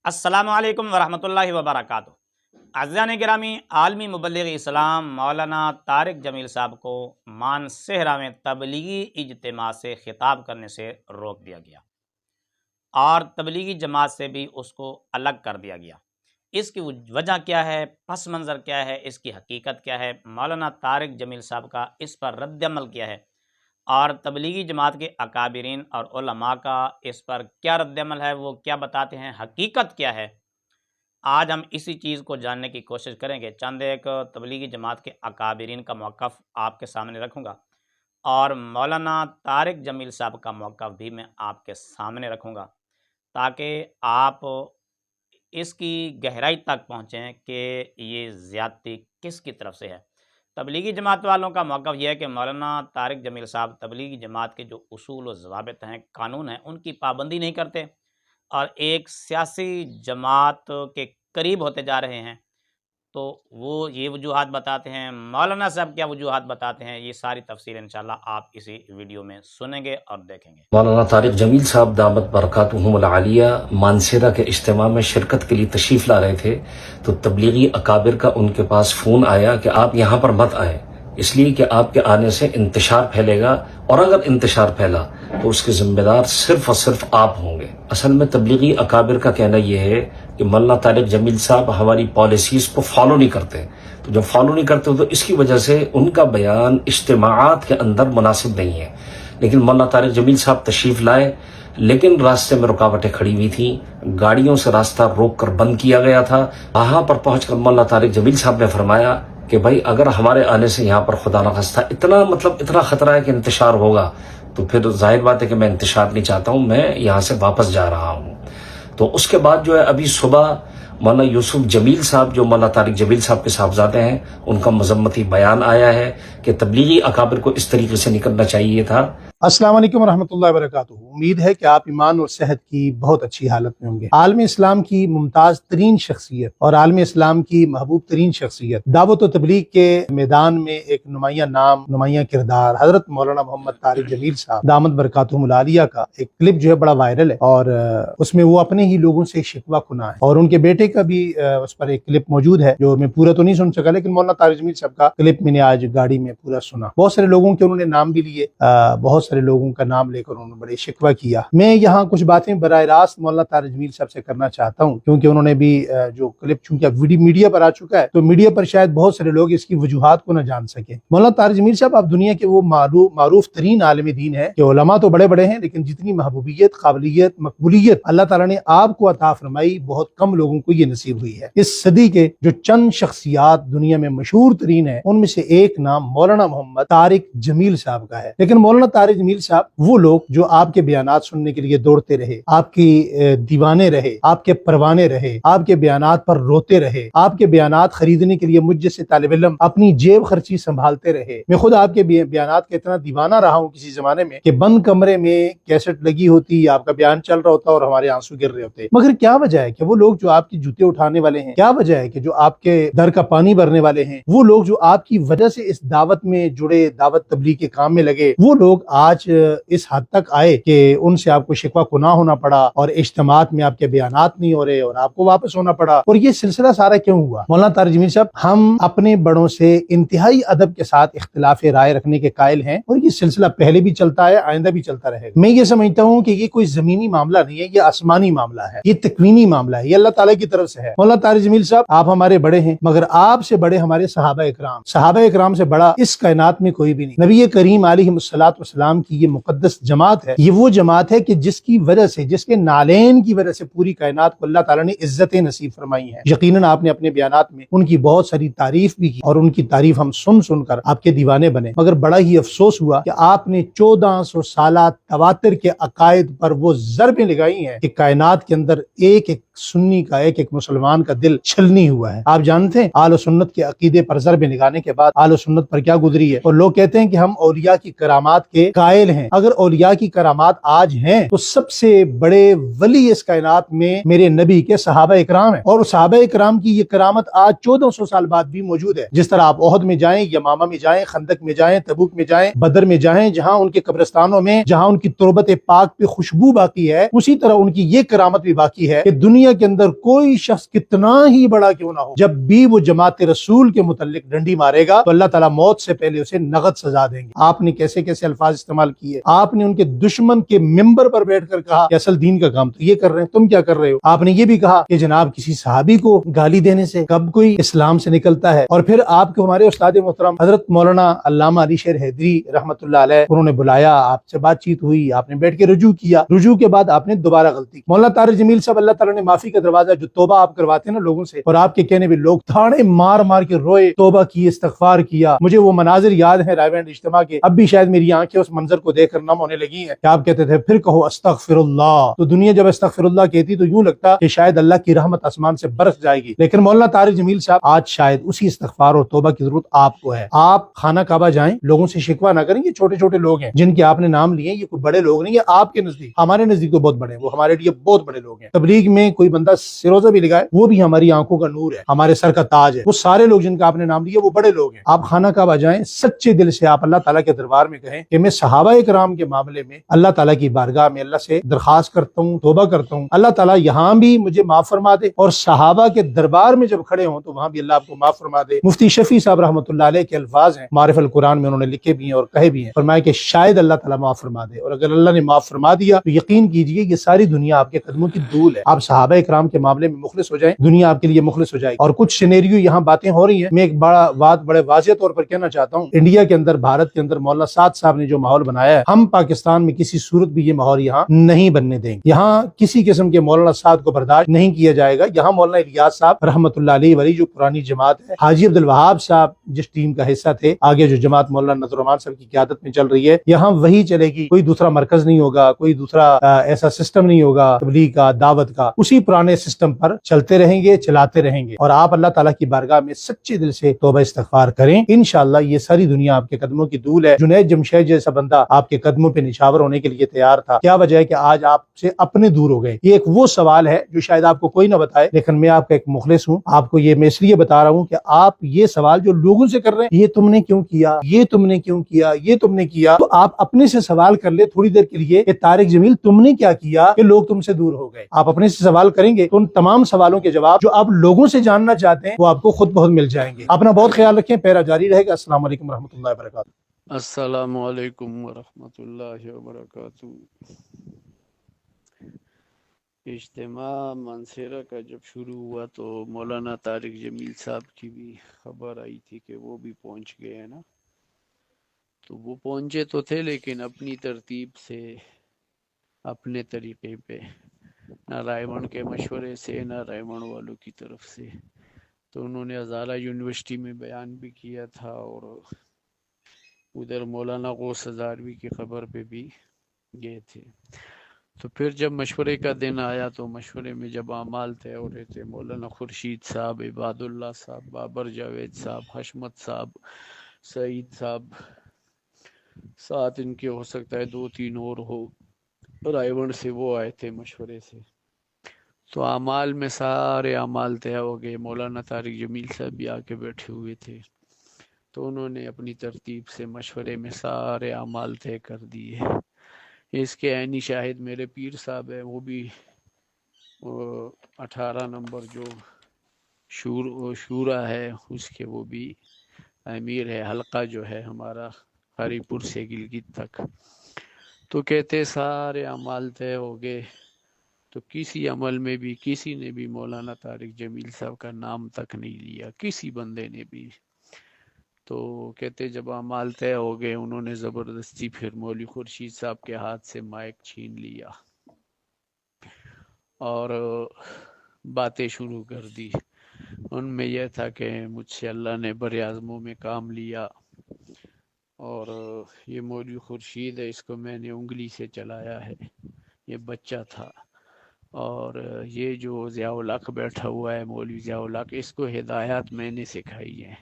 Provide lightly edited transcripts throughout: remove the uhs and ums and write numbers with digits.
السلام علیکم ورحمۃ اللہ وبرکاتہ۔ عزیزان گرامی، عالمی مبلغ اسلام مولانا طارق جمیل صاحب کو مانسہرہ میں تبلیغی اجتماع سے خطاب کرنے سے روک دیا گیا اور تبلیغی جماعت سے بھی اس کو الگ کر دیا گیا۔ اس کی وجہ کیا ہے، پس منظر کیا ہے، اس کی حقیقت کیا ہے، مولانا طارق جمیل صاحب کا اس پر رد عمل کیا ہے اور تبلیغی جماعت کے اکابرین اور علماء کا اس پر کیا رد عمل ہے، وہ کیا بتاتے ہیں، حقیقت کیا ہے، آج ہم اسی چیز کو جاننے کی کوشش کریں گے۔ چند ایک تبلیغی جماعت کے اکابرین کا موقف آپ کے سامنے رکھوں گا اور مولانا طارق جمیل صاحب کا موقف بھی میں آپ کے سامنے رکھوں گا تاکہ آپ اس کی گہرائی تک پہنچیں کہ یہ زیادتی کس کی طرف سے ہے۔ تبلیغی جماعت والوں کا موقف یہ ہے کہ مولانا طارق جمیل صاحب تبلیغی جماعت کے جو اصول و ضوابط ہیں، قانون ہیں، ان کی پابندی نہیں کرتے اور ایک سیاسی جماعت کے قریب ہوتے جا رہے ہیں، تو وہ یہ وجوہات بتاتے ہیں۔ مولانا صاحب کیا وجوہات بتاتے ہیں، یہ ساری تفصیل انشاءاللہ آپ اسی ویڈیو میں سنیں گے اور دیکھیں گے۔ مولانا طارق جمیل صاحب دامت برکاتہم العالیہ مانسہرہ کے اجتماع میں شرکت کے لیے تشریف لا رہے تھے تو تبلیغی اکابر کا ان کے پاس فون آیا کہ آپ یہاں پر مت آئیں، اس لیے کہ آپ کے آنے سے انتشار پھیلے گا، اور اگر انتشار پھیلا تو اس کے ذمہ دار صرف اور صرف آپ ہوں گے۔ اصل میں تبلیغی اکابر کا کہنا یہ ہے کہ مولانا طارق جمیل صاحب ہماری پالیسیز کو فالو نہیں کرتے، تو جب فالو نہیں کرتے تو اس کی وجہ سے ان کا بیان اجتماعات کے اندر مناسب نہیں ہے۔ لیکن مولانا طارق جمیل صاحب تشریف لائے، لیکن راستے میں رکاوٹیں کھڑی ہوئی تھیں، گاڑیوں سے راستہ روک کر بند کیا گیا تھا۔ وہاں پر پہنچ کر مولانا طارق جمیل صاحب نے فرمایا کہ بھائی اگر ہمارے آنے سے یہاں پر خدا نخواستہ اتنا خطرہ ہے کہ انتشار ہوگا تو پھر ظاہر بات ہے کہ میں انتشار نہیں چاہتا ہوں، میں یہاں سے واپس جا رہا ہوں۔ تو اس کے بعد جو ہے ابھی صبح مولانا یوسف جمیل صاحب جو مولانا طارق جمیل صاحب کے صاحبزادے ہیں، ان کا مذمتی بیان آیا ہے کہ تبلیغی اکابر کو اس طریقے سے نکلنا چاہیے تھا۔ السلام علیکم ورحمۃ اللہ وبرکاتہ۔ امید ہے کہ آپ ایمان اور صحت کی بہت اچھی حالت میں ہوں گے۔ عالم اسلام کی ممتاز ترین شخصیت اور عالم اسلام کی محبوب ترین شخصیت، دعوت و تبلیغ کے میدان میں ایک نمایاں نام، نمایاں کردار حضرت مولانا محمد طارق جمیل صاحب دامت برکاتہم العالیہ کا ایک کلپ جو ہے بڑا وائرل ہے، اور اس میں وہ اپنے ہی لوگوں سے شکوہ کناں ہے، اور ان کے بیٹے کا بھی اس پر ایک کلپ موجود ہے جو میں پورا تو نہیں سن سکا، لیکن مولانا طارق جمیل صاحب کا کلپ میں نے آج گاڑی میں پورا سنا۔ بہت سارے لوگوں کے انہوں نے نام بھی لیے، بہت سارے لوگوں کا نام لے کر انہوں نے بڑے شکوہ کیا۔ میں یہاں کچھ باتیں براہ راست مولانا طارق جمیل صاحب سے کرنا چاہتا ہوں، کیونکہ انہوں نے بھی جو کلپ چونکہ اب میڈیا پر آ چکا ہے تو میڈیا پر شاید بہت سارے لوگ اس کی وجوہات کو نہ جان سکیں۔ مولانا طارق جمیل صاحب اب دنیا کے وہ معروف ترین عالم دین ہیں کہ علماء تو بڑے بڑے ہیں، لیکن جتنی محبوبیت، قابلیت، مقبولیت اللہ تعالیٰ نے آپ کو عطا فرمائی، بہت کم لوگوں کو یہ نصیب ہوئی ہے۔ اس صدی کے جو چند شخصیات دنیا میں مشہور ترین ہیں، ان میں سے ایک نام مولانا محمد طارق جمیل صاحب کا ہے۔ لیکن مولانا طارق جمیل صاحب وہ لوگ جو آپ کے بیانات سننے کے لیے دوڑتے رہے، آپ کی دیوانے رہے، آپ کے پروانے رہے، آپ کے بیانات پر روتے رہے، آپ کے بیانات خریدنے کے لیے مجھ جیسے طالب علم اپنی جیب خرچی سنبھالتے رہے۔ میں خود آپ کے بیانات کا اتنا دیوانہ رہا ہوں کسی زمانے میں کہ بند کمرے میں کیسٹ لگی ہوتی، آپ کا بیان چل رہا ہوتا اور ہمارے آنسو گر رہے ہوتے۔ مگر کیا وجہ ہے کہ وہ لوگ جو آپ کی جوتے اٹھانے والے ہیں، کیا وجہ ہے کہ جو آپ کے در کا پانی بھرنے والے ہیں، وہ لوگ جو آپ کی وجہ سے اس دعوت میں جڑے، دعوت تبلیغ کے کام میں لگے، وہ لوگ آج اس حد تک آئے کہ ان سے آپ کو شکوہ کناں ہونا پڑا اور اجتماعات میں آپ کے بیانات نہیں ہو رہے اور آپ کو واپس ہونا پڑا۔ اور یہ سلسلہ سارا کیوں ہوا؟ مولانا طارق جمیل صاحب، ہم اپنے بڑوں سے انتہائی ادب کے ساتھ اختلاف رائے رکھنے کے قائل ہیں، اور یہ سلسلہ پہلے بھی چلتا ہے، آئندہ بھی چلتا رہے گا۔ میں یہ سمجھتا ہوں کہ یہ کوئی زمینی معاملہ نہیں ہے، یہ آسمانی معاملہ ہے، یہ تکوینی معاملہ ہے، یہ اللہ تعالیٰ کی طرف سے ہے۔ مولانا طارق جمیل صاحب، آپ ہمارے بڑے ہیں، مگر آپ سے بڑے ہمارے صحابہ اکرام سے بڑا اس کائنات میں کوئی بھی نہیں۔ نبی کریم علیہ الصلوۃ والسلام کی یہ مقدس جماعت ہے، یہ وہ جماعت ہے کہ جس کی وجہ سے، جس کے نالین کی وجہ سے پوری کائنات کو اللہ تعالیٰ نے عزتیں نصیب فرمائی ہیں۔ یقیناً آپ نے اپنے بیانات میں ان کی بہت ساری تعریف بھی کی، اور ان کی تعریف ہم سن کر آپ کے دیوانے بنے، مگر بڑا ہی افسوس ہوا کہ آپ نے 1400 سالہ تواتر کے عقائد پر وہ ضربیں لگائی ہیں کہ کائنات کے اندر ایک سنی کا، ایک ایک مسلمان کا دل چھلنی ہوا ہے۔ آپ جانتے ہیں آل سنت کے عقیدے پر ضرب نگانے کے بعد آل سنت پر کیا گزری ہے، اور لوگ کہتے ہیں کہ ہم اولیاء کی کرامات کے قائل ہیں۔ اگر اولیاء کی کرامات آج ہیں تو سب سے بڑے ولی اس کائنات میں میرے نبی کے صحابہ اکرام ہیں، اور صحابہ اکرام کی یہ کرامت آج 1400 سال بعد بھی موجود ہے۔ جس طرح آپ احد میں جائیں، یمامہ میں جائیں، خندق میں جائیں، تبوک میں جائیں، بدر میں جائیں، جہاں ان کے قبرستانوں میں جہاں ان کی تربت پاک پہ خوشبو باقی ہے، اسی طرح ان کی یہ کرامت بھی باقی ہے کہ دنیا کے اندر کوئی شخص کتنا ہی بڑا کیوں نہ ہو، جب بھی وہ جماعت رسول کے متعلق ڈنڈی مارے گا تو اللہ تعالیٰ موت سے پہلے اسے نغد سزا دیں گے۔ آپ نے کیسے کیسے الفاظ استعمال کیے، آپ نے ان کے دشمن کے ممبر پر بیٹھ کر کہا کہ اصل دین کا کام تو یہ کر رہے ہیں، تم کیا کر رہے ہو۔ آپ نے یہ بھی کہا کہ جناب کسی صحابی کو گالی دینے سے کب کوئی اسلام سے نکلتا ہے، اور پھر آپ کے ہمارے استاد محترم حضرت مولانا علامہ علی شیر حیدری رحمۃ اللہ علیہ، انہوں نے بلایا، آپ سے بات چیت ہوئی، آپ نے بیٹھ کے رجوع کیا، رجوع کے بعد آپ نے دوبارہ غلطی کی۔ مولانا طارق جمیل صاحب اللہ تعالیٰ نے معافی کا دروازہ، جو توبہ آپ کرواتے ہیں نا لوگوں سے، اور آپ کے کہنے بھی لوگ تھاڑے مار مار کے روئے، توبہ کی، استغفار کیا۔ مجھے وہ مناظر یاد ہیں رائے اجتماع کے، اب بھی شاید میری آنکھیں اس منظر کو دیکھ کر نم ہونے لگی ہیں کہ آپ کہتے تھے پھر کہو استغفر اللہ، تو دنیا جب استغفر اللہ کہتی تو یوں لگتا کہ شاید اللہ کی رحمت آسمان سے برس جائے گی، لیکن مولانا طارق جمیل صاحب آج شاید اسی استغفار اور توبہ کی ضرورت آپ کو ہے۔ آپ خانہ کعبہ جائیں، لوگوں سے شکوہ نہ کریں، یہ چھوٹے چھوٹے لوگ ہیں جن کے آپ نے نام لیے، یہ کوئی بڑے لوگ نہیں، یہ آپ کے نزدیک، ہمارے نزدیک تو بہت بڑے ہیں، وہ ہمارے لیے بہت بڑے لوگ ہیں۔ تبلیغ میں کوئی بندہ سروزہ بھی لگائے وہ بھی ہماری آنکھوں کا نور ہے، ہمارے سر کا تاج ہے، وہ سارے لوگ جن کا آپ نے نام لیا وہ بڑے لوگ ہیں۔ آپ خانہ کعبہ جائیں، سچے دل سے آپ اللہ تعالیٰ کے دربار میں کہیں کہ میں صحابہ کرام کے معاملے میں اللہ تعالیٰ کی بارگاہ میں اللہ سے درخواست کرتا ہوں، توبہ کرتا ہوں، اللہ تعالیٰ یہاں بھی مجھے معاف فرما دے، اور صحابہ کے دربار میں جب کھڑے ہوں تو وہاں بھی اللہ آپ کو معاف فرما دے۔ مفتی شفیع صاحب رحمۃ اللہ علیہ کے الفاظ ہیں، معارف القرآن میں انہوں نے لکھے بھی ہیں اور کہے بھی ہیں، فرمایا کہ شاید اللہ تعالیٰ معاف فرما دے، اور اگر اللہ نے معاف فرما دیا تو یقین کیجئے یہ ساری دنیا آپ کے قدموں کی دھول ہے۔ آپ صحابہ اکرام کے معاملے میں مخلص ہو جائیں، دنیا آپ کے لیے مخلص ہو جائے گی۔ اور کچھ سینیریو یہاں باتیں ہو رہی ہیں، میں ایک بات بڑے واضح طور پر کہنا چاہتا ہوں، انڈیا کے اندر، بھارت کے اندر مولانا سعد صاحب نے جو ماحول بنایا ہے، ہم پاکستان میں کسی صورت بھی یہ ماحول یہاں نہیں بننے دیں گے۔ یہاں کسی قسم کے مولانا سعد کو برداشت نہیں کیا جائے گا۔ یہاں مولانا الیاس صاحب رحمۃ اللہ علیہ والی جو پرانی جماعت ہے، حاجی عبد الوہاب صاحب جس ٹیم کا حصہ تھے، آگے جو جماعت مولانا نذر الرحمان صاحب کی قیادت میں چل رہی ہے، یہاں وہی چلے گی، کوئی دوسرا مرکز نہیں ہوگا، کوئی دوسرا ایسا سسٹم نہیں ہوگا تبلیغ کا، دعوت کا، اسی پرانے سسٹم پر چلتے رہیں گے، چلاتے رہیں گے۔ اور آپ اللہ تعالیٰ کی بارگاہ میں سچے دل سے توبہ استغفار کریں، انشاءاللہ یہ ساری دنیا آپ کے قدموں کی دھول ہے۔ جنید جمشید جیسا بندہ آپ کے قدموں پہ نشاور ہونے کے لیے تیار تھا، کیا وجہ ہے کہ آج آپ سے اپنے دور ہو گئے؟ یہ ایک وہ سوال ہے جو شاید آپ کو کوئی نہ بتائے، لیکن میں آپ کا ایک مخلص ہوں، آپ کو یہ میں اس لیے بتا رہا ہوں کہ آپ یہ سوال جو لوگوں سے کر رہے ہیں، یہ تم نے کیوں کیا، یہ تم نے کیوں کیا، یہ تم نے کیا، تو آپ اپنے سے سوال کر لے تھوڑی دیر کے لیے کہ طارق جمیل تم نے کیا کیا کہ لوگ تم سے دور ہو گئے۔ آپ اپنے سے سوال کریں گے تو ان تمام سوالوں کے جواب جو آپ لوگوں سے جاننا چاہتے ہیں وہ آپ کو خود بہت مل جائیں گے۔ اپنا بہت خیال رکھیں، پیرا جاری رہے گا۔ السلام علیکم ورحمۃ اللہ وبرکاتہ۔ السلام علیکم ورحمۃ اللہ وبرکاتہ۔ اجتماع منصیرہ کا جب شروع ہوا تو مولانا طارق جمیل صاحب کی بھی خبر آئی تھی کہ وہ بھی پہنچ گئے ہیں نا، تو وہ پہنچے تو تھے لیکن اپنی ترتیب سے، اپنے طریقے پہ، نہ رائے کے مشورے سے، نہ رائے والوں کی طرف سے۔ تو انہوں نے ہزارہ یونیورسٹی میں بیان بھی کیا تھا، اور ادھر مولانا غوث ہزاروی کی خبر پہ بھی گئے تھے۔ تو پھر جب مشورے کا دن آیا تو مشورے میں جب اعمال طے ہو رہے تھے، مولانا خورشید صاحب، عباد اللہ صاحب، بابر جاوید صاحب، حشمت صاحب، سعید صاحب، ساتھ ان کے ہو سکتا ہے 2-3 اور ہو، رائے سے وہ آئے تھے مشورے سے۔ تو اعمال میں سارے اعمال طے ہو گئے، مولانا طارق جمیل صاحب بھی آ کے بیٹھے ہوئے تھے، تو انہوں نے اپنی ترتیب سے مشورے میں سارے اعمال طے کر دیے۔ اس کے عینی شاہد میرے پیر صاحب ہیں، وہ بھی 18 نمبر جو شورا ہے اس کے وہ بھی امیر ہے، حلقہ جو ہے ہمارا ہری پور سے گلگت تک۔ تو کہتے سارے اعمال طے ہو گئے، تو کسی عمل میں بھی کسی نے بھی مولانا طارق جمیل صاحب کا نام تک نہیں لیا، کسی بندے نے بھی۔ تو کہتے جب اعمال طے ہو گئے، انہوں نے زبردستی پھر مولوی خورشید صاحب کے ہاتھ سے مائک چھین لیا اور باتیں شروع کر دی۔ ان میں یہ تھا کہ مجھ سے اللہ نے بر اعظموں میں کام لیا، اور یہ مولوی خورشید ہے، اس کو میں نے انگلی سے چلایا ہے، یہ بچہ تھا، اور یہ جو ضیاء الحق بیٹھا ہوا ہے مولوی ضیاء الحق، اس کو ہدایات میں نے سکھائی ہے،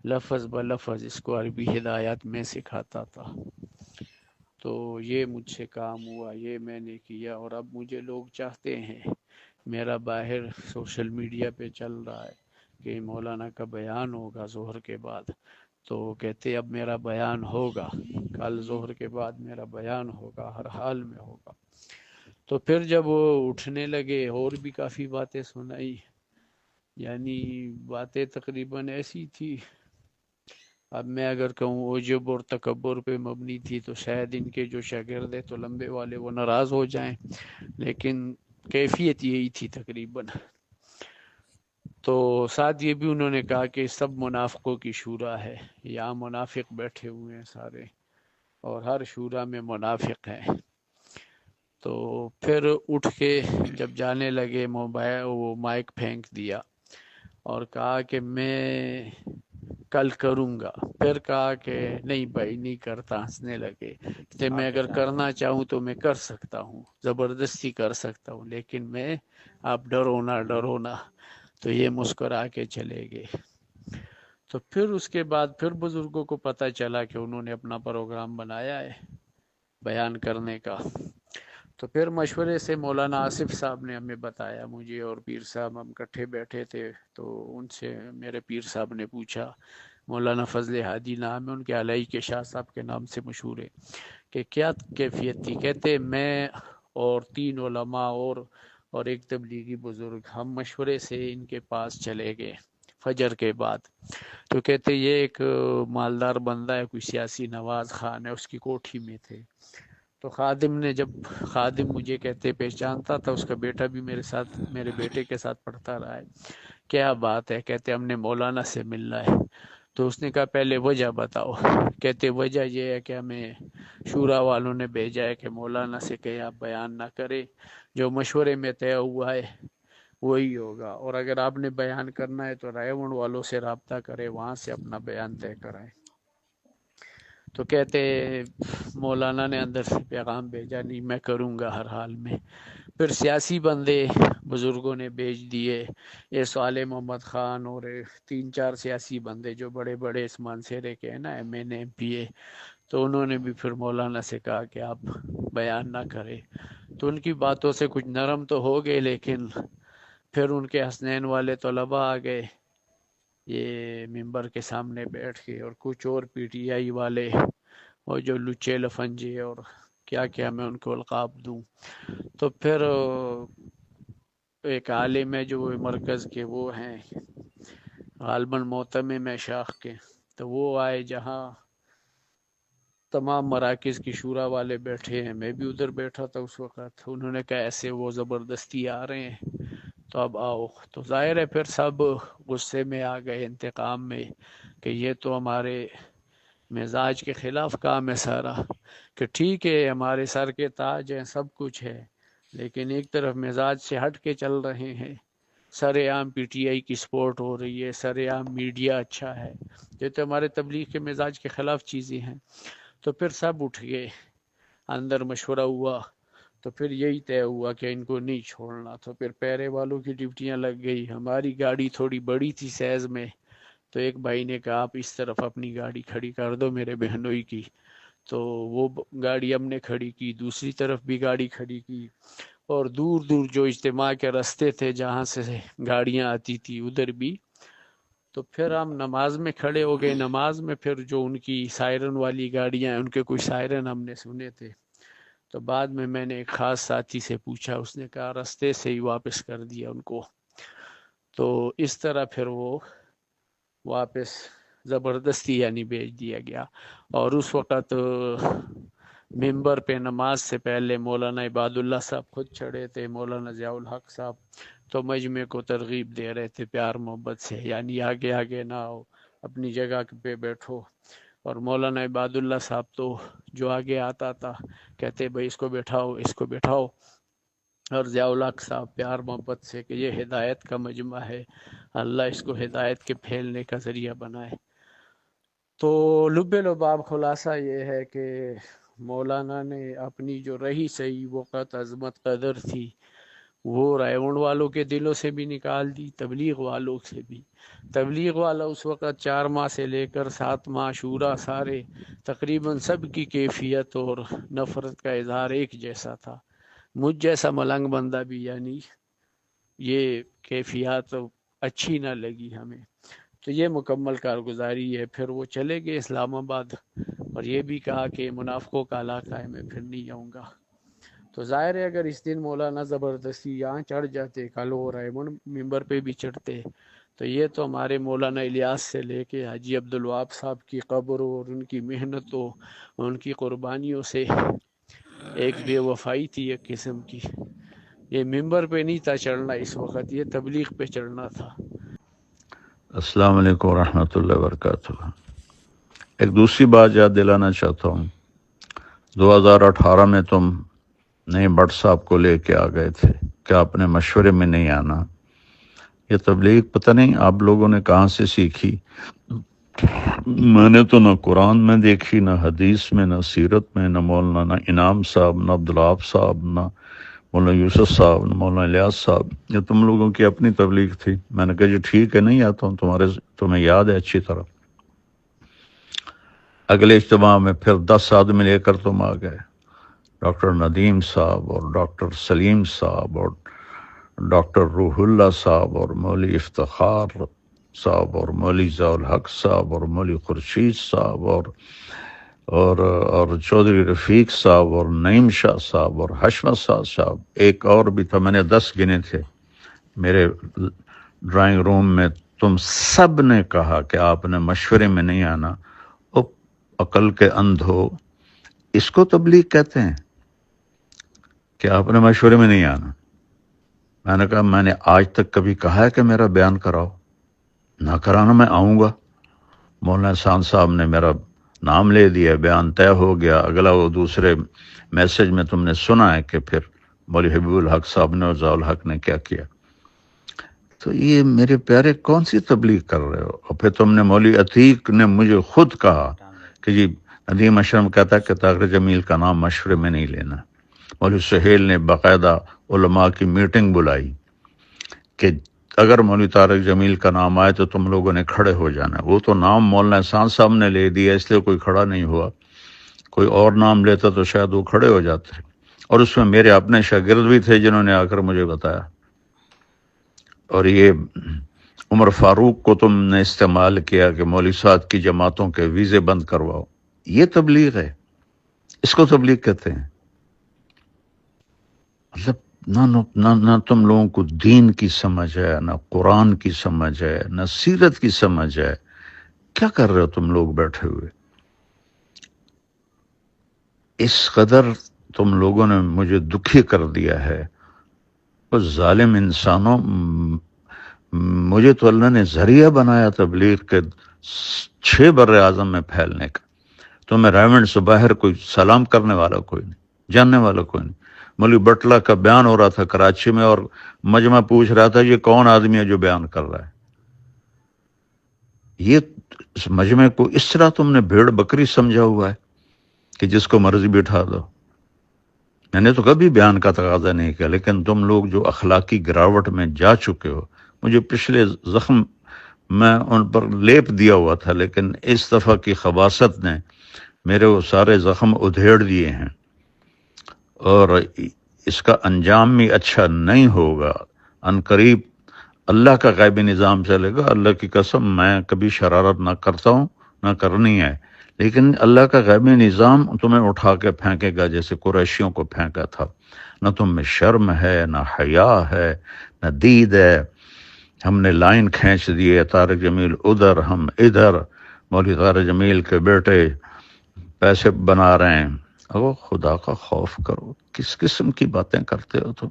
لفظ بلفظ اس کو عربی ہدایات میں سکھاتا تھا۔ تو یہ مجھ سے کام ہوا، یہ میں نے کیا، اور اب مجھے لوگ چاہتے ہیں، میرا باہر سوشل میڈیا پہ چل رہا ہے کہ مولانا کا بیان ہوگا ظہر کے بعد، تو کہتے اب میرا بیان ہوگا، کل ظہر کے بعد میرا بیان ہوگا، ہر حال میں ہوگا۔ تو پھر جب وہ اٹھنے لگے اور بھی کافی باتیں سنائی، یعنی باتیں تقریباً ایسی تھی، اب میں اگر کہوں عجب اور تکبر پہ مبنی تھی تو شاید ان کے جو شاگرد ہیں تو لمبے والے وہ ناراض ہو جائیں، لیکن کیفیت یہی تھی تقریباً۔ تو ساتھ یہ بھی انہوں نے کہا کہ سب منافقوں کی شورا ہے، یہاں منافق بیٹھے ہوئے ہیں سارے، اور ہر شورا میں منافق ہیں۔ تو پھر اٹھ کے جب جانے لگے موبائل وہ مائک پھینک دیا اور کہا کہ میں کل کروں گا، پھر کہا کہ نہیں بھائی نہیں کرتا، ہنسنے لگے کہ میں اگر کرنا چاہوں تو میں کر سکتا ہوں، زبردستی کر سکتا ہوں، لیکن میں آپ ڈرو نہ، تو یہ مسکرا کے چلے گئے۔ تو پھر اس کے بعد پھر بزرگوں کو پتہ چلا کہ انہوں نے اپنا پروگرام بنایا ہے بیان کرنے کا، تو پھر مشورے سے مولانا آصف صاحب نے ہمیں بتایا، مجھے اور پیر صاحب ہم اکٹھے بیٹھے تھے، تو ان سے میرے پیر صاحب نے پوچھا، مولانا فضل ہادی نام ہے ان کے، علائی کے شاہ صاحب کے نام سے مشہور ہے، کہ کیا کیفیت تھی؟ کہتے میں اور 3 علماء اور ایک تبلیغی بزرگ، ہم مشورے سے ان کے پاس چلے گئے فجر کے بعد، تو کہتے یہ ایک مالدار بندہ ہے، کوئی سیاسی نواز خان ہے، اس کی کوٹھی میں تھے، تو خادم نے جب خادم مجھے کہتے پہچانتا تھا، اس کا بیٹا بھی میرے ساتھ میرے بیٹے کے ساتھ پڑھتا رہا ہے، کیا بات ہے؟ کہتے ہم نے مولانا سے ملنا ہے، تو اس نے کہا پہلے وجہ بتاؤ، کہتے وجہ یہ ہے کہ ہمیں شورا والوں نے بھیجا ہے کہ مولانا سے کہ آپ بیان نہ کرے، جو مشورے میں طے ہوا ہے وہی ہوگا، اور اگر آپ نے بیان کرنا ہے تو رائے ونڈ والوں سے رابطہ کرے، وہاں سے اپنا بیان طے کرائے۔ تو کہتے مولانا نے اندر سے پیغام بھیجا، نہیں میں کروں گا ہر حال میں۔ پھر سیاسی بندے بزرگوں نے بھیج دیے، یہ صالح محمد خان اور 3-4 سیاسی بندے جو بڑے بڑے اس مانسہرے کے ہیں نا، ایم این ایم پی اے، تو انہوں نے بھی پھر مولانا سے کہا کہ آپ بیان نہ کریں، تو ان کی باتوں سے کچھ نرم تو ہو گئے، لیکن پھر ان کے حسنین والے طلباء آ گئے یہ ممبر کے سامنے بیٹھ کے، اور کچھ اور پی ٹی آئی والے، اور جو لچے لفنجے اور کیا کیا میں ان کو القاب دوں، تو پھر ایک عالم ہے جو مرکز کے وہ ہیں غالباً معتمم ہے شاخ کے، تو وہ آئے جہاں تمام مراکز کی شورا والے بیٹھے ہیں، میں بھی ادھر بیٹھا تھا اس وقت، انہوں نے کہا ایسے وہ زبردستی آ رہے ہیں تو اب آؤ، تو ظاہر ہے پھر سب غصے میں آ گئے، انتقام میں، کہ یہ تو ہمارے مزاج کے خلاف کام ہے سارا، کہ ٹھیک ہے ہمارے سر کے تاج ہیں سب کچھ ہے، لیکن ایک طرف مزاج سے ہٹ کے چل رہے ہیں، سر عام پی ٹی آئی کی سپورٹ ہو رہی ہے، سر عام میڈیا اچھا ہے، یہ تو ہمارے تبلیغ کے مزاج کے خلاف چیزیں ہیں۔ تو پھر سب اٹھ گئے، اندر مشورہ ہوا، تو پھر یہی طے ہوا کہ ان کو نہیں چھوڑنا، تو پھر پیرے والوں کی ڈیوٹیاں لگ گئی، ہماری گاڑی تھوڑی بڑی تھی سیز میں، تو ایک بھائی نے کہا آپ اس طرف اپنی گاڑی کھڑی کر دو میرے بہنوئی کی، تو وہ گاڑی ہم نے کھڑی کی، دوسری طرف بھی گاڑی کھڑی کی، اور دور دور جو اجتماع کے راستے تھے جہاں سے گاڑیاں آتی تھی ادھر بھی، تو پھر ہم نماز میں کھڑے ہو گئے، نماز میں پھر جو ان کی سائرن والی گاڑیاں ہیں ان کے کچھ سائرن ہم نے سنے تھے، تو بعد میں نے ایک خاص ساتھی سے پوچھا، اس نے کہا راستے سے ہی واپس کر دیا ان کو، تو اس طرح پھر وہ واپس زبردستی یعنی بھیج دیا گیا۔ اور اس وقت ممبر پہ نماز سے پہلے مولانا عباد اللہ صاحب خود چڑھے تھے، مولانا ضیاء الحق صاحب تو مجمع کو ترغیب دے رہے تھے پیار محبت سے، یعنی آگے آگے نہ آؤ، اپنی جگہ پہ بیٹھو، اور مولانا عباد اللہ صاحب تو جو آگے آتا تھا کہتے بھائی اس کو بیٹھاؤ اس کو بیٹھاؤ، اور ضیاء الحق صاحب پیار محبت سے کہ یہ ہدایت کا مجمع ہے، اللہ اس کو ہدایت کے پھیلنے کا ذریعہ بنائے۔ تو لب لباب خلاصہ یہ ہے کہ مولانا نے اپنی جو رہی صحیح وقت عظمت قدر تھی وہ رائیونڈ والوں کے دلوں سے بھی نکال دی، تبلیغ والوں سے بھی۔ تبلیغ والا اس وقت 4 ماہ سے لے کر 7 ماہ شورا سارے تقریباً سب کی کیفیت اور نفرت کا اظہار ایک جیسا تھا۔ مجھ جیسا ملنگ بندہ بھی یعنی یہ کیفیات اچھی نہ لگی ہمیں، تو یہ مکمل کارگزاری ہے۔ پھر وہ چلے گئے اسلام آباد، اور یہ بھی کہا کہ منافقوں کا علاقہ ہے، میں پھر نہیں آؤں گا۔ تو ظاہر ہے اگر اس دن مولانا زبردستی یہاں چڑھ جاتے، کل وہ رائمنڈ ممبر پہ بھی چڑھتے، تو یہ تو ہمارے مولانا الیاس سے لے کے حاجی عبدالوہاب صاحب کی قبروں اور ان کی محنتوں، ان کی قربانیوں سے ایک بے وفائی تھی ایک قسم کی۔ یہ ممبر پہ نہیں تھا چڑھنا اس وقت، یہ تبلیغ پہ چڑھنا تھا۔ السلام علیکم ورحمۃ اللہ وبرکاتہ۔ ایک دوسری بات یاد دلانا چاہتا ہوں، 2018 میں تم نئے بٹ صاحب کو لے کے آ گئے تھے کہ آپ نے مشورے میں نہیں آنا۔ یہ تبلیغ پتہ نہیں آپ لوگوں نے کہاں سے سیکھی، میں نے تو نہ قرآن میں دیکھی، نہ حدیث میں، نہ سیرت میں، نہ مولانا انعام صاحب، نہ عبدالوہاب صاحب، نہ مولانا یوسف صاحب، نہ مولانا الیاس صاحب۔ یہ تم لوگوں کی اپنی تبلیغ تھی۔ میں نے کہا جی ٹھیک ہے، نہیں آتا ہوں، تمہیں یاد ہے اچھی طرح۔ اگلے اجتماع میں پھر 10 آدمی لے کر تم آ گئے، ڈاکٹر ندیم صاحب اور ڈاکٹر سلیم صاحب اور ڈاکٹر روح اللہ صاحب اور مولوی افتخار صاحب اور مولوی ضیاء الحق صاحب اور مولوی خورشید صاحب اور چودھری رفیق صاحب اور نعیم شاہ صاحب اور حشمت صاحب، ایک اور بھی تھا، میں نے 10 گنے تھے میرے ڈرائنگ روم میں۔ تم سب نے کہا کہ آپ نے مشورے میں نہیں آنا۔ عقل کے اندھو، اس کو تبلیغ کہتے ہیں کہ آپ نے مشورے میں نہیں آنا؟ میں نے کہا میں نے آج تک کبھی کہا ہے کہ میرا بیان کراؤ؟ نہ کرانا، میں آؤں گا۔ مولانا احسان صاحب نے میرا نام لے دیا، بیان طے ہو گیا۔ اگلا وہ دوسرے میسج میں تم نے سنا ہے کہ پھر مولوی حبیب الحق صاحب نے اور ضیاء الحق نے کیا کیا۔ تو یہ میرے پیارے کون سی تبلیغ کر رہے ہو؟ اور پھر تم نے مولوی عتیق نے مجھے خود کہا کہ جی ندیم اشرم کہتا کہ طاہر جمیل کا نام مشورے میں نہیں لینا۔ مولوی سہیل نے باقاعدہ علماء کی میٹنگ بلائی کہ اگر مولوی طارق جمیل کا نام آئے تو تم لوگوں نے کھڑے ہو جانا۔ وہ تو نام مولانا احسان صاحب نے لے دیا اس لیے کوئی کھڑا نہیں ہوا، کوئی اور نام لیتا تو شاید وہ کھڑے ہو جاتے۔ اور اس میں میرے اپنے شاگرد بھی تھے جنہوں نے آ کر مجھے بتایا۔ اور یہ عمر فاروق کو تم نے استعمال کیا کہ مولوی صاحب کی جماعتوں کے ویزے بند کرواؤ۔ یہ تبلیغ ہے، اس کو تبلیغ کہتے ہیں۔ مطلب نہ تم لوگوں کو دین کی سمجھ ہے، نہ قرآن کی سمجھ ہے، نہ سیرت کی سمجھ ہے۔ کیا کر رہے ہو تم لوگ بیٹھے ہوئے؟ اس قدر تم لوگوں نے مجھے دکھی کر دیا ہے۔ اس ظالم انسانوں، مجھے تو اللہ نے ذریعہ بنایا تبلیغ کے 6 بر اعظم میں پھیلنے کا۔ تو میں رائمنڈ سے باہر کوئی سلام کرنے والا کوئی نہیں، جاننے والا کوئی نہیں۔ مولوی بٹلہ کا بیان ہو رہا تھا کراچی میں، اور مجمع پوچھ رہا تھا یہ کون آدمی ہے جو بیان کر رہا ہے۔ یہ اس مجمع کو اس طرح تم نے بھیڑ بکری سمجھا ہوا ہے کہ جس کو مرضی بٹھا دو۔ میں نے تو کبھی بیان کا تقاضا نہیں کیا، لیکن تم لوگ جو اخلاقی گراوٹ میں جا چکے ہو، مجھے پچھلے زخم میں ان پر لیپ دیا ہوا تھا، لیکن اس دفعہ کی خباثت نے میرے وہ سارے زخم ادھیڑ دیے ہیں، اور اس کا انجام بھی اچھا نہیں ہوگا۔ ان قریب اللہ کا غیبی نظام چلے گا۔ اللہ کی قسم میں کبھی شرارت نہ کرتا ہوں، نہ کرنی ہے، لیکن اللہ کا غیبی نظام تمہیں اٹھا کے پھینکے گا جیسے قریشیوں کو پھینکا تھا۔ نہ تم میں شرم ہے، نہ حیا ہے، نہ دید ہے۔ ہم نے لائن کھینچ دیے، طارق جمیل ادھر، ہم ادھر، مولوی طارق جمیل کے بیٹے پیسے بنا رہے ہیں۔ او خدا کا خوف کرو، کس قسم کی باتیں کرتے ہو تم؟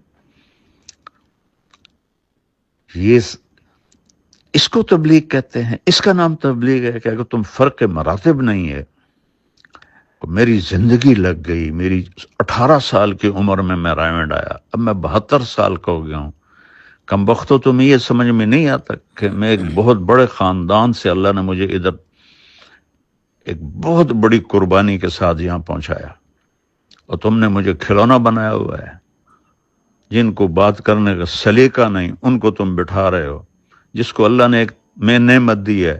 یہ اس کو تبلیغ کہتے ہیں، اس کا نام تبلیغ ہے کہ اگر تم فرق مراتب نہیں ہے۔ میری زندگی لگ گئی، میری 18 سال کی عمر میں رائمنڈ آیا، اب میں 72 سال کا ہو گیا ہوں۔ کم بختو تمہیں یہ سمجھ میں نہیں آتا کہ میں ایک بہت بڑے خاندان سے اللہ نے مجھے ادھر ایک بہت بڑی قربانی کے ساتھ یہاں پہنچایا، اور تم نے مجھے کھلونا بنایا ہوا ہے۔ جن کو بات کرنے کا سلیقہ نہیں ان کو تم بٹھا رہے ہو. جس کو اللہ نے ایک میں نعمت دی ہے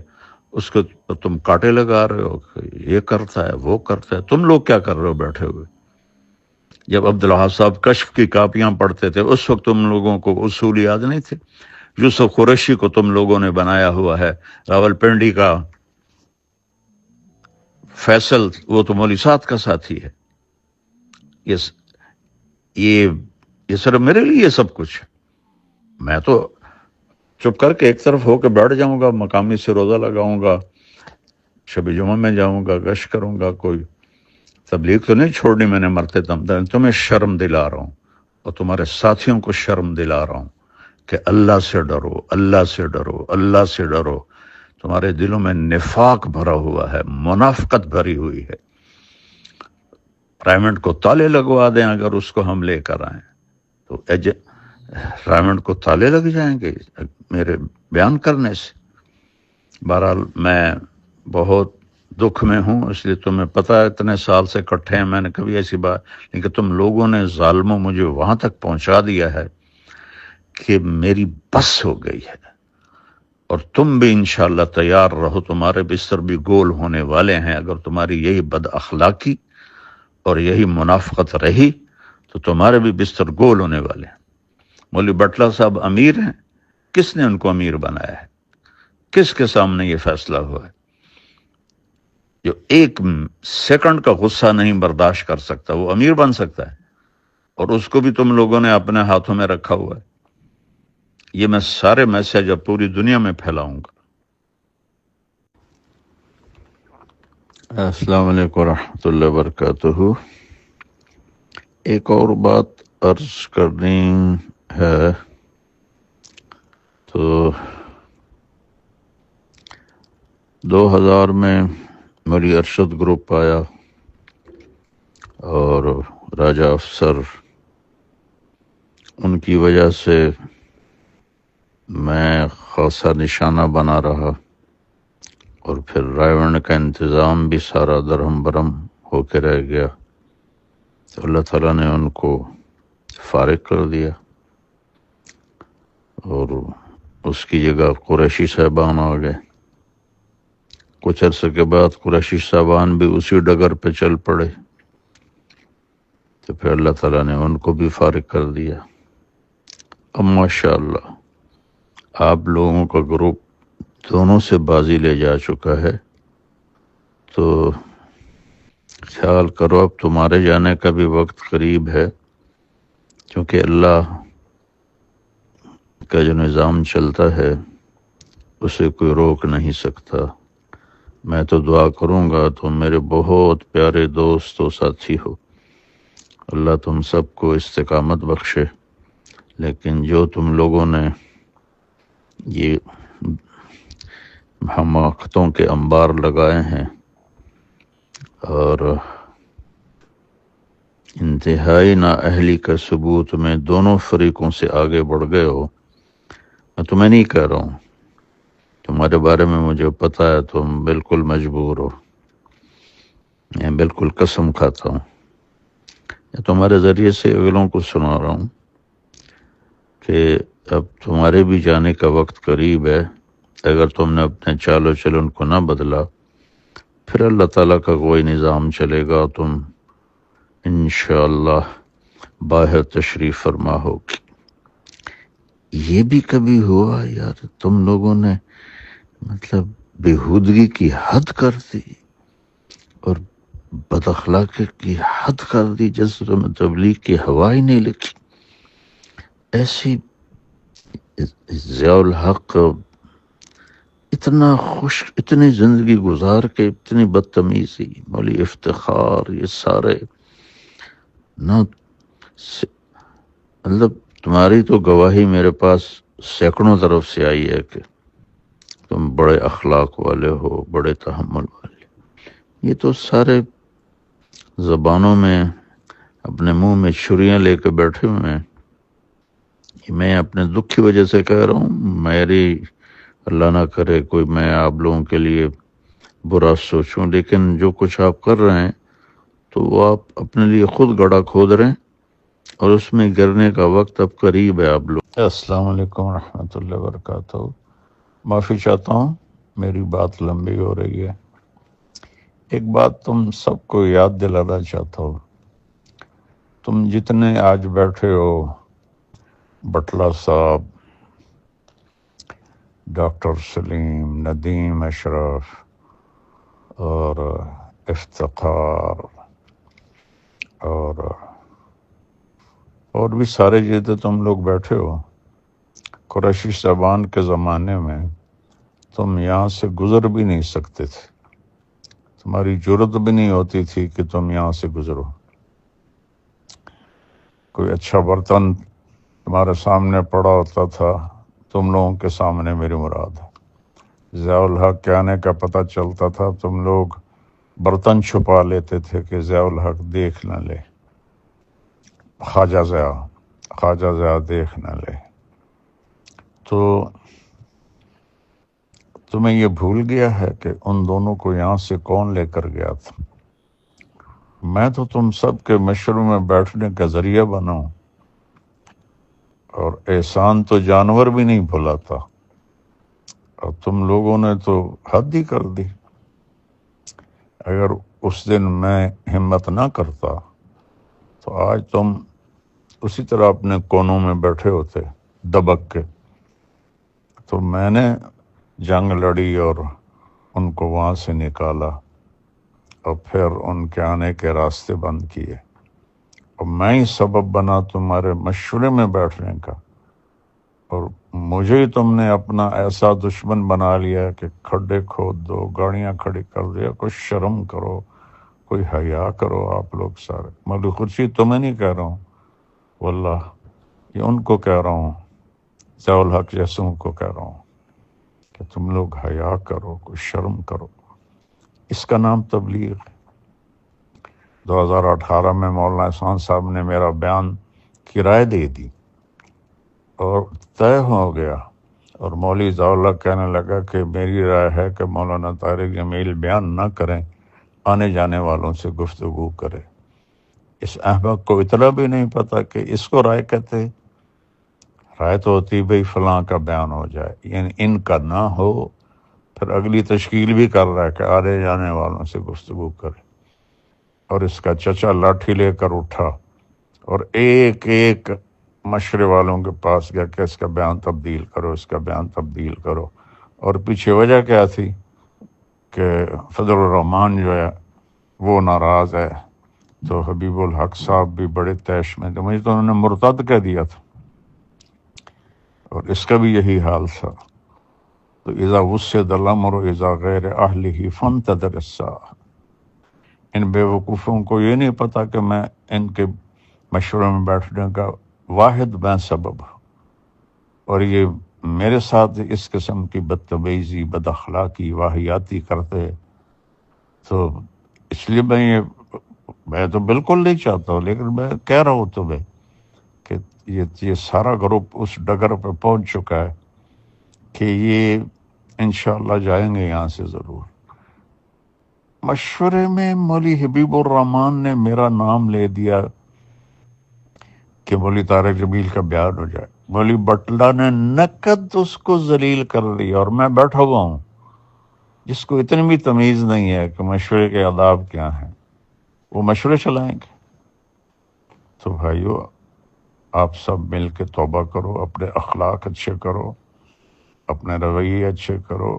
اس کو تم کاٹے لگا رہے ہو کہ یہ کرتا ہے وہ کرتا ہے. تم لوگ کیا کر رہے ہو بیٹھے ہوئے؟ جب عبدالوہاب صاحب کشف کی کاپیاں پڑھتے تھے اس وقت تم لوگوں کو اصول یاد نہیں تھے. یوسف قریشی کو تم لوگوں نے بنایا ہوا ہے. راول پنڈی کا فیصل وہ تو مولوی صاحب کا ساتھی ہے. یہ صرف میرے لیے سب کچھ ہے. میں تو چپ کر کے ایک طرف ہو کے بیٹھ جاؤں گا، مقامی سے روزہ لگاؤں گا، شب جمعہ میں جاؤں گا، گشت کروں گا. کوئی تبلیغ تو نہیں چھوڑنی میں نے مرتے دم تک. تمہیں شرم دلا رہا ہوں اور تمہارے ساتھیوں کو شرم دلا رہا ہوں کہ اللہ سے ڈرو، اللہ سے ڈرو، اللہ سے ڈرو. تمہارے دلوں میں نفاق بھرا ہوا ہے، منافقت بھری ہوئی ہے. رائمنڈ کو تالے لگوا دیں اگر اس کو ہم لے کر آئیں تو رائمنڈ کو تالے لگ جائیں گے میرے بیان کرنے سے. بہرحال میں بہت دکھ میں ہوں، اس لیے تمہیں پتہ ہے اتنے سال سے کٹھے ہیں، میں نے کبھی ایسی بات، لیکن تم لوگوں نے ظالموں مجھے وہاں تک پہنچا دیا ہے کہ میری بس ہو گئی ہے. اور تم بھی انشاءاللہ تیار رہو، تمہارے بستر بھی گول ہونے والے ہیں. اگر تمہاری یہی بد اخلاقی اور یہی منافقت رہی تو تمہارے بھی بستر گول ہونے والے ہیں. مولوی بٹلہ صاحب امیر ہیں، کس نے ان کو امیر بنایا ہے؟ کس کے سامنے یہ فیصلہ ہوا ہے؟ جو ایک سیکنڈ کا غصہ نہیں برداشت کر سکتا وہ امیر بن سکتا ہے، اور اس کو بھی تم لوگوں نے اپنے ہاتھوں میں رکھا ہوا ہے. یہ میں سارے میسج اب پوری دنیا میں پھیلاؤں گا. السلام علیکم ورحمۃ اللہ وبرکاتہ. ایک اور بات عرض کرنی ہے. تو 2000 میں مولوی ارشد گروپ آیا اور راجہ افسر، ان کی وجہ سے میں خاصا نشانہ بنا رہا، اور پھر رائیونڈ کا انتظام بھی سارا درہم برہم ہو کے رہ گیا. تو اللہ تعالیٰ نے ان کو فارغ کر دیا اور اس کی جگہ قریشی صاحبان آ گئے. کچھ عرصے کے بعد قریشی صاحبان بھی اسی ڈگر پہ چل پڑے، تو پھر اللہ تعالیٰ نے ان کو بھی فارغ کر دیا. اب ماشاءاللہ آپ لوگوں کا گروپ دونوں سے بازی لے جا چکا ہے. تو خیال کرو اب تمہارے جانے کا بھی وقت قریب ہے، کیونکہ اللہ کا جو نظام چلتا ہے اسے کوئی روک نہیں سکتا. میں تو دعا کروں گا، تم میرے بہت پیارے دوست و ساتھی ہو، اللہ تم سب کو استقامت بخشے. لیکن جو تم لوگوں نے یہ حماقتوں کے انبار لگائے ہیں اور انتہائی نااہلی کا ثبوت میں دونوں فریقوں سے آگے بڑھ گئے ہو، میں تمہیں نہیں کہہ رہا ہوں، تمہارے بارے میں مجھے پتہ ہے تم بالکل مجبور ہو. میں بالکل قسم کھاتا ہوں، تمہارے ذریعے سے اگلوں کو سنا رہا ہوں کہ اب تمہارے بھی جانے کا وقت قریب ہے. اگر تم نے اپنے چال و چلن کو نہ بدلا پھر اللہ تعالیٰ کا کوئی نظام چلے گا، تم انشاءاللہ باہر تشریف فرما ہوگی. یہ بھی کبھی ہوا یار تم لوگوں نے مطلب بےہودگی کی حد کر دی اور بد اخلاقی کی حد کر دی، جس میں تبلیغ کی ہوا ہی نہیں لگی. ایسی ضیاء الحق اتنا خوش، اتنی زندگی گزار کے اتنی بدتمیزی، مولوی افتخار، یہ سارے نہ مطلب تمہاری تو گواہی میرے پاس سینکڑوں طرف سے آئی ہے کہ تم بڑے اخلاق والے ہو، بڑے تحمل والے. یہ تو سارے زبانوں میں اپنے منہ میں چھریاں لے کے بیٹھے ہوئے ہیں. میں اپنے دکھ کی وجہ سے کہہ رہا ہوں، میری اللہ نہ کرے کوئی میں آپ لوگوں کے لیے برا سوچوں، لیکن جو کچھ آپ کر رہے ہیں تو وہ آپ اپنے لیے خود گڑھا کھود رہے ہیں اور اس میں گرنے کا وقت اب قریب ہے آپ لوگ. السلام علیکم ورحمۃ اللہ وبرکاتہ. معافی چاہتا ہوں میری بات لمبی ہو رہی ہے. ایک بات تم سب کو یاد دلانا چاہتا ہوں. تم جتنے آج بیٹھے ہو، بٹلہ صاحب، ڈاکٹر سلیم، ندیم اشرف اور افتخار اور بھی سارے جتنے تم لوگ بیٹھے ہو، قریشی زبان کے زمانے میں تم یہاں سے گزر بھی نہیں سکتے تھے. تمہاری جرت بھی نہیں ہوتی تھی کہ تم یہاں سے گزرو. کوئی اچھا برتن تمہارے سامنے پڑا ہوتا تھا، تم لوگوں کے سامنے میری مراد ہے. ضیاء الحق کے آنے کا پتہ چلتا تھا، تم لوگ برتن چھپا لیتے تھے کہ ضیاء الحق دیکھ نہ لے، خواجہ ضیاء دیکھ نہ لے. تو تمہیں یہ بھول گیا ہے کہ ان دونوں کو یہاں سے کون لے کر گیا تھا. میں تو تم سب کے مشورے میں بیٹھنے کا ذریعہ بنا ہوں، اور احسان تو جانور بھی نہیں بھلاتا، اور تم لوگوں نے تو حد ہی کر دی. اگر اس دن میں ہمت نہ کرتا تو آج تم اسی طرح اپنے کونوں میں بیٹھے ہوتے دبک کے. تو میں نے جنگ لڑی اور ان کو وہاں سے نکالا، اور پھر ان کے آنے کے راستے بند کیے، اور میں ہی سبب بنا تمہارے مشورے میں بیٹھنے کا. اور مجھے ہی تم نے اپنا ایسا دشمن بنا لیا کہ کھڈے کھود دو، گاڑیاں کھڑی کر دیا. کوئی شرم کرو، کوئی حیا کرو آپ لوگ سارے. مولوی خورشید تمہیں نہیں کہہ رہا ہوں، واللہ یہ ان کو کہہ رہا ہوں، ضیاء الحق جیسوں کو کہہ رہا ہوں کہ تم لوگ حیا کرو، کوئی شرم کرو. اس کا نام تبلیغ. 2018 میں مولانا احسان صاحب نے میرا بیان کی رائے دے دی اور طے ہو گیا، اور مولوی ضیاء الحق کہنے لگا کہ میری رائے ہے کہ مولانا طارق جمیل بیان نہ کریں، آنے جانے والوں سے گفتگو کرے. اس احمق کو اتنا بھی نہیں پتا کہ اس کو رائے کہتے. رائے تو ہوتی بھئی فلاں کا بیان ہو جائے، یعنی ان کا نہ ہو. پھر اگلی تشکیل بھی کر رہا ہے کہ آنے جانے والوں سے گفتگو کرے. اور اس کا چچا لاٹھی لے کر اٹھا اور ایک ایک مشورے والوں کے پاس گیا کہ اس کا بیان تبدیل کرو، اس کا بیان تبدیل کرو. اور پیچھے وجہ کیا تھی کہ فضل الرحمان جو ہے وہ ناراض ہے. تو حبیب الحق صاحب بھی بڑے تیش میں تھے، مجھے تو انہوں نے مرتد کہہ دیا تھا، اور اس کا بھی یہی حال تھا. تو اذا وسد الامر اذا غیر اہلہ فانتظر الساعہ. ان بے وقوفوں کو یہ نہیں پتا کہ میں ان کے مشورے میں بیٹھنے کا واحد میں سبب ہوں، اور یہ میرے ساتھ اس قسم کی بدتمیزی، بد اخلاقی، واہیاتی کرتے. تو اس لیے میں تو بالکل نہیں چاہتا ہوں، لیکن میں کہہ رہا ہوں تمہیں کہ یہ سارا گروپ اس ڈگر پہ پہنچ چکا ہے کہ یہ انشاءاللہ جائیں گے یہاں سے ضرور. مشورے میں مولوی حبیب الرحمان نے میرا نام لے دیا کہ مولوی طارق جمیل کا بیان ہو جائے. مولوی بٹلہ نے نقد اس کو ذلیل کر دیا، اور میں بیٹھا ہوا ہوں جس کو اتنی بھی تمیز نہیں ہے کہ مشورے کے آداب کیا ہیں، وہ مشورے چلائیں گے. تو بھائیو، آپ سب مل کے توبہ کرو، اپنے اخلاق اچھے کرو، اپنے رویے اچھے کرو،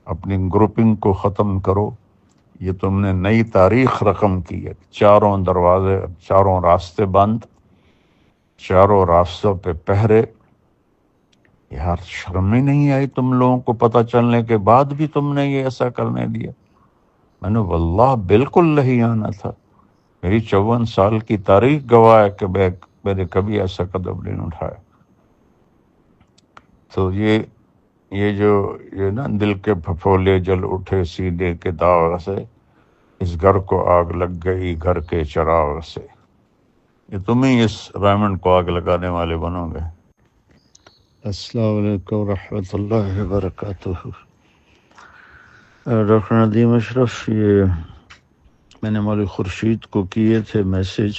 اپنی گروپنگ کو ختم کرو. یہ تم نے نئی تاریخ رقم کی ہے. چاروں دروازے، چاروں راستے بند، چاروں راستوں پہ پہرے. یار شرم ہی نہیں آئی تم لوگوں کو پتہ چلنے کے بعد بھی تم نے یہ ایسا کرنے دیا. میں نے واللہ بالکل نہیں آنا تھا. میری 54 سال کی تاریخ گواہ ہے کہ میں نے کبھی ایسا قدم نہیں اٹھایا. تو یہ نا دل کے پھپھولے جل اٹھے سینے کے داغ سے، اس گھر کو آگ لگ گئی گھر کے چراغ سے. یہ تم ہی اس ڈائمنڈ کو آگ لگانے والے بنو گے. السلام علیکم ورحمۃ اللہ وبرکاتہ. ڈاکٹر ندیم اشرف، یہ میں نے مولوی خورشید کو کیے تھے میسج،